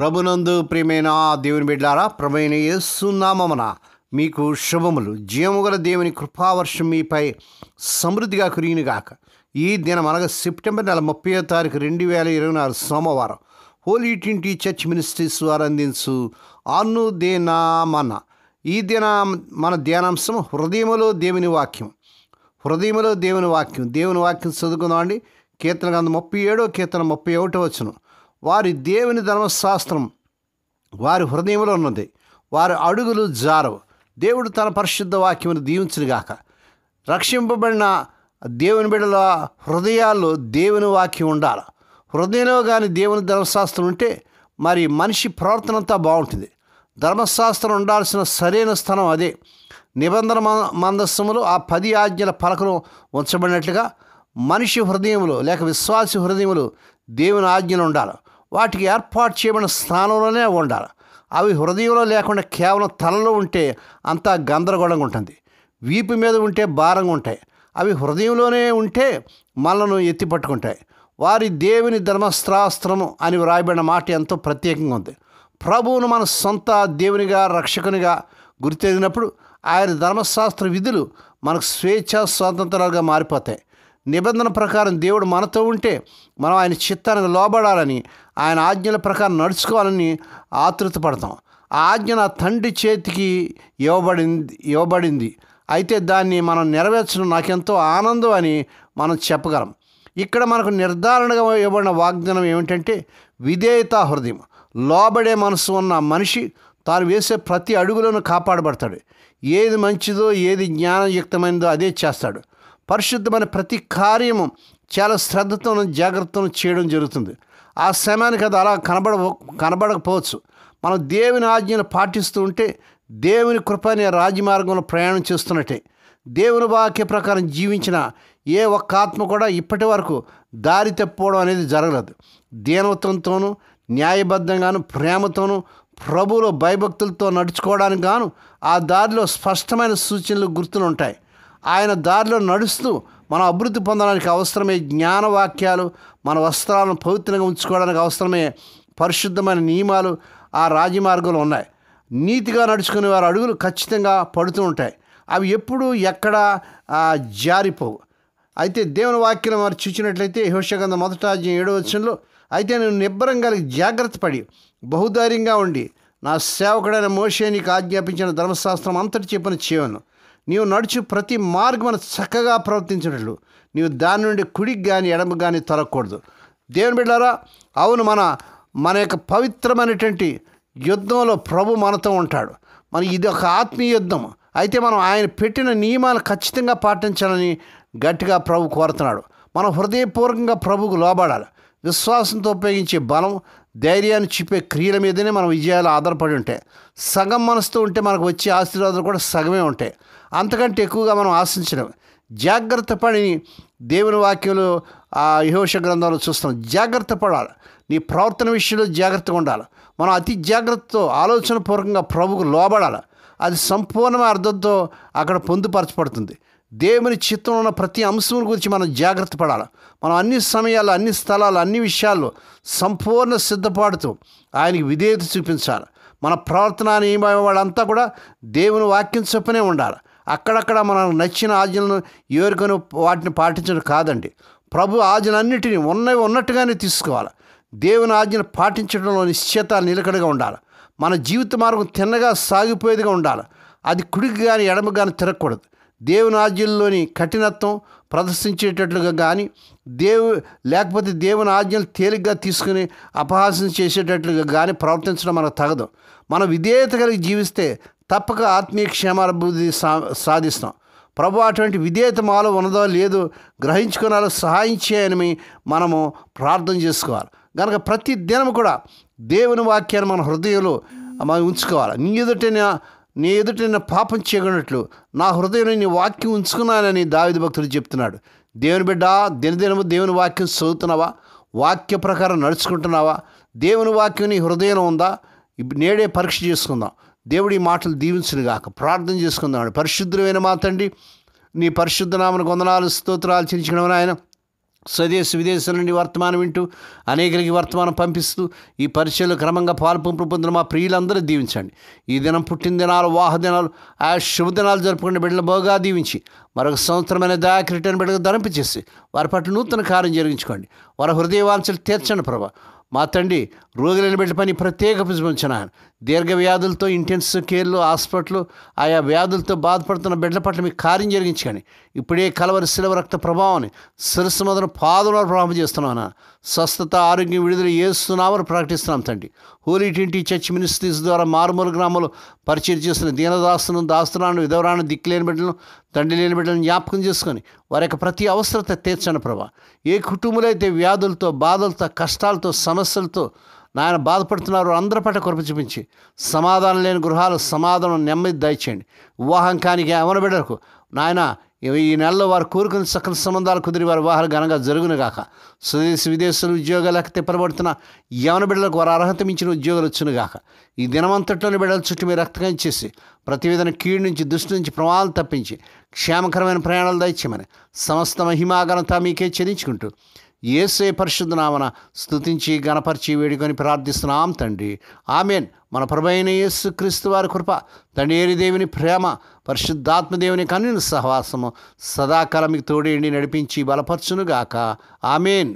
ప్రభునందు ప్రియమైన దేవుని బిడ్డారా, ప్రభువైన యేసు నామమున మీకు శుభములు. జీవముగల దేవుని కృపావర్షం మీపై సమృద్ధిగా కురియునుగాక. ఈ దినం అనగా సెప్టెంబర్ నెల 30వ తారీఖు 2024 సోమవారం హోలీ ట్రినిటీ చర్చ్ మినిస్ట్రీస్ వారు అందించు అనుదినమన్న. ఈ దిన మన ధ్యానాంశం హృదయములో దేవుని వాక్యం. హృదయములో దేవుని వాక్యం. దేవుని వాక్యం చదువుకుందాం అండి. కీర్తన గ్రంథం 37 కీర్తన 31 వచ్చును. వారి దేవుని ధర్మశాస్త్రం వారి హృదయంలో ఉన్నది, వారి అడుగులు జారవు. దేవుడు తన పరిశుద్ధ వాక్యమును దీవించునుగాక. రక్షింపబడిన దేవుని బిడ్డల హృదయాల్లో దేవుని వాక్యం ఉండాలి. హృదయంలో కానీ దేవుని ధర్మశాస్త్రం ఉంటే మరి మనిషి ప్రవర్తన అంతా బాగుంటుంది. ధర్మశాస్త్రం ఉండాల్సిన సరైన స్థానం అదే. నిబంధన మందస్సములో ఆ 10 ఆజ్ఞల పలకను ఉంచబడినట్లుగా మనిషి హృదయంలో లేక విశ్వాసి హృదయంలో దేవుని ఆజ్ఞలు ఉండాలి. వాటికి ఏర్పాటు చేయబడిన స్థానంలోనే ఉండాలి. అవి హృదయంలో లేకుండా కేవలం తలలో ఉంటే అంతా గందరగోళంగా ఉంటుంది. వీపు మీద ఉంటే భారంగా ఉంటాయి. అవి హృదయంలోనే ఉంటే మనలను ఎత్తి పట్టుకుంటాయి. వారి దేవుని ధర్మశాస్త్రము అని వ్రాయబడిన మాట ఎంతో ప్రత్యేకంగా ఉంది. ప్రభువును మన సొంత దేవునిగా రక్షకునిగా గుర్తెరిగినప్పుడు ఆయన ధర్మశాస్త్ర విధులు మనకు స్వేచ్ఛ స్వాతంత్రాలుగా మారిపోతాయి. నిబంధన ప్రకారం దేవుడు మనతో ఉంటే మనం ఆయన చిత్తానికి లోబడాలని, ఆయన ఆజ్ఞల ప్రకారం నడుచుకోవాలని ఆతృత పడతాం. ఆ ఆజ్ఞ నా తండ్రి చేతికి ఇవ్వబడింది అయితే దాన్ని మనం నెరవేర్చడం నాకెంతో ఆనందం అని మనం చెప్పగలం. ఇక్కడ మనకు నిర్ధారణగా ఇవ్వబడిన వాగ్దానం ఏమిటంటే విధేయతా హృదయం. లోబడే మనసు ఉన్న మనిషి తాను వేసే ప్రతి అడుగులోనూ కాపాడబడతాడు. ఏది మంచిదో ఏది జ్ఞానయుక్తమైనదో అదే చేస్తాడు. పరిశుద్ధమైన ప్రతి కార్యము చాలా శ్రద్ధతోనూ జాగ్రత్తను చేయడం జరుగుతుంది. ఆ సమయానికి అది అలా కనబడకపోవచ్చు. మనం దేవుని ఆజ్ఞలు పాటిస్తూ ఉంటే దేవుని కృప అనే రాజమార్గంలో ప్రయాణం చేస్తున్నట్టే. దేవుని వాక్య ప్రకారం జీవించిన ఏ ఒక్క ఆత్మ కూడా ఇప్పటి వరకు దారి తప్పిపోవడం అనేది జరగలేదు. దీనత్వంతోనూ న్యాయబద్ధంగాను ప్రేమతోనూ ప్రభువులో భయభక్తులతో నడుచుకోవడానికి గాను ఆ దారిలో స్పష్టమైన సూచనలు గుర్తులు ఉంటాయి. ఆయన దారిలో నడుస్తూ మనం అభివృద్ధి పొందడానికి అవసరమే జ్ఞానవాక్యాలు, మన వస్త్రాలను పవిత్రంగా ఉంచుకోవడానికి అవసరమే పరిశుద్ధమైన నియమాలు ఆ రాజమార్గంలో ఉన్నాయి. నీతిగా నడుచుకునే వారి అడుగులు ఖచ్చితంగా పడుతూ ఉంటాయి. అవి ఎప్పుడు ఎక్కడ జారిపోవు. అయితే దేవుని వాక్యం మరి చూసినట్లయితే యెహోషువ గ్రంథం 1వ వచనంలో, అయితే నేను నిబ్బరం కలిగి జాగ్రత్త పడి బహుధైర్యంగా ఉండి నా సేవకుడైన మోషే నీకు ఆజ్ఞాపించిన ధర్మశాస్త్రం అంతటి చెప్పిన చేయను. నీవు నడుచు ప్రతి మార్గమును చక్కగా ప్రవర్తించినట్లు నీవు దాని నుండి కుడికి కానీ ఎడమ కానీ తొలగకూడదు. దేవుని బిడ్డలారా, అవును, మన యొక్క పవిత్రమైనటువంటి యుద్ధంలో ప్రభు మనతో ఉంటాడు. ఇది ఒక ఆత్మీయ యుద్ధం. అయితే మనం ఆయన పెట్టిన నియమాలు ఖచ్చితంగా పాటించాలని గట్టిగా ప్రభు కోరుతున్నాడు. మనం హృదయపూర్వకంగా ప్రభువుకు లోబడాలి. విశ్వాసంతో ఉపయోగించే బలం, ధైర్యాన్ని చూపే క్రియల మీదనే మన విజయాలు ఆధారపడి ఉంటాయి. సగం మనసుతో ఉంటే మనకు వచ్చే ఆశీర్వాదాలు కూడా సగమే ఉంటాయి. అంతకంటే ఎక్కువగా మనం ఆశించడం. జాగ్రత్త పడి దేవుని వాక్యంలో యెహోషువ గ్రంథంలో చూస్తున్నాం. జాగ్రత్త పడాలి. నీ ప్రవర్తన విషయంలో జాగ్రత్తగా ఉండాలి. మనం అతి జాగ్రత్తతో ఆలోచనపూర్వకంగా ప్రభువుకు లోబడాలి. అది సంపూర్ణమైన అర్థంతో అక్కడ పొందుపరచబడుతుంది. దేవుని చిత్తంలో ఉన్న ప్రతి అంశం గురించి మనం జాగ్రత్త పడాలి. మనం అన్ని సమయాల్లో, అన్ని స్థలాల్లో, అన్ని విషయాల్లో సంపూర్ణ సిద్ధపాటుతో ఆయనకి విధేయత చూపించాలి. మన ప్రవర్తన నియమ వాళ్ళంతా కూడా దేవుని వాక్యం చొప్పునే ఉండాలి. అక్కడక్కడ మనకు నచ్చిన ఆజ్ఞలను ఏరుకొని వాటిని పాటించడం కాదండి. ప్రభు ఆజ్ఞలన్నిటినీ ఉన్నట్టుగానే తీసుకోవాలి. దేవుని ఆజ్ఞను పాటించడంలో నిశ్చయత నిలకడగా ఉండాలి. మన జీవిత మార్గం తిన్నగా సాగిపోయేదిగా ఉండాలి. అది కుడికి కానీ ఎడమ కానీ తిరగకూడదు. దేవుని ఆజ్ఞల్లోని కఠినత్వం ప్రదర్శించేటట్లుగా కానీ లేకపోతే దేవుని ఆజ్ఞలు తేలిగ్గా తీసుకుని అపహాసం చేసేటట్లుగా కానీ ప్రవర్తించడం మనకు తగదు. మనం విధేయత కలిగి జీవిస్తే తప్పక ఆత్మీయ క్షేమాభివృద్ధి సాధిస్తాం. ప్రభు అటువంటి విధేయత మాలో ఉన్నదో లేదో గ్రహించుకునేలా సహాయం చేయని మనము ప్రార్థన చేసుకోవాలి. కనుక ప్రతి దినం కూడా దేవుని వాక్యాన్ని మన హృదయంలో మనం ఉంచుకోవాలి. నీ ఎదుట పాపం చేయకున్నట్లు నా హృదయంలో నీ వాక్యం ఉంచుకున్నానని దావీదు భక్తుడు చెప్తున్నాడు. దేవుని బిడ్డ, దినదినము దేవుని వాక్యం చదువుతున్నావా? వాక్య ప్రకారం నడుచుకుంటున్నావా? దేవుని వాక్యం నీ హృదయంలో ఉందా? నేడే పరీక్ష చేసుకుందాం. దేవుడి మాటలు దీవించునుగాక. ప్రార్థన చేసుకుందాం. పరిశుద్ధమైన మా తండ్రి, నీ పరిశుద్ధ నామమునకు వందనాలు స్తోత్రాలు చెల్లించుకున్నామని ఆయన స్వదేశ విదేశాల నుండి వర్తమానం వింటూ అనేకులకి వర్తమానం పంపిస్తూ ఈ పరిచయలు క్రమంగా పాల్పంపు పొందిన మా ప్రియులందరూ దీవించండి. ఈ దినం పుట్టిన దినాలు, వాహ దినాలు, ఆ శుభదినాలు జరుపుకునే బిడ్డలు బాగా దీవించి మరొక సంవత్సరమైన దయాకిరీటాన్ని బిడ్డకు ధరింపచేసి వారి పట్ల నూతన కార్యం జరిగించుకోండి. వారి హృదయవాంఛలు తీర్చండి ప్రభా. మా తండ్రి, రోగులను బిడ్డ పని ప్రత్యేక పుష్పించిన దీర్ఘ వ్యాధులతో ఇంటెన్సివ్ కేర్లు, హాస్పిటల్, ఆయా వ్యాధులతో బాధపడుతున్న బిడ్డల పట్ల మీకు కార్యం జరిగించండి. ఇప్పుడే కలవరి శిలవ రక్త ప్రభావాన్ని శిరస్సు మొదలు పాదముల ప్రభావం చేస్తున్నాను. స్వస్థత, ఆరోగ్యం, విడుదల యేసునామమున ప్రకటిస్తున్నాం తండ్రి. హోలీ ట్వంటీ చర్చ్ మినిస్ట్రీస్ ద్వారా మారుమూల గ్రామంలో పరిచయం చేస్తున్న దీనదాసును, దాస్తురాను, విధవరాను, దిక్కులేని బిడ్డలను, తండ్రి లేని బిడ్డలను జ్ఞాపకం చేసుకొని వారి యొక్క ప్రతి అవసరత తీర్చండి ప్రభా. ఏ కుటుంబంలో అయితే వ్యాధులతో, బాధలతో, కష్టాలతో, సమస్యలతో నాయన బాధపడుతున్నారు, అందరి పట్ల కృప చూపించి సమాధానం లేని గృహాలు సమాధానం, నెమ్మది దయచేయండి. వివాహం కానికి యవన బిడ్డలకు నాయన ఈ నెలలో వారు కోరుకుని సకల సంబంధాలు కుదిరి వారి వివాహాలు ఘనంగా జరుగునుగాక. స్వదేశ విదేశాలు ఉద్యోగాలకు తిప్పబడుతున్న యవన బిడ్డలకు వారు అర్హత మించిన ఉద్యోగాలు వచ్చునుగాక. ఈ దినమంతట్లోని బిడ్డల చుట్టూ మీరు రక్తకం చేసి ప్రతి విధంగా కీడు నుంచి, దుష్టి నుంచి ప్రమాదాలు తప్పించి క్షేమకరమైన ప్రయాణాలు దయచేయమని సమస్త మహిమాఘనత మీకే చెల్లించుకుంటూ యేసయ్య పరిశుద్ధ నామమున స్తుతించి గణపరిచి వేడుకొని ప్రార్థిస్తున్నాం తండ్రి. ఆమేన్. మన ప్రభువైన యేసుక్రీస్తు వారి కృప, తండ్రి దేవుని ప్రేమ, పరిశుద్ధాత్మ దేవుని కన్నుల సహవాసము సదాకాలం మీకు తోడేండి నడిపించి బలపరచునుగాక. ఆమేన్.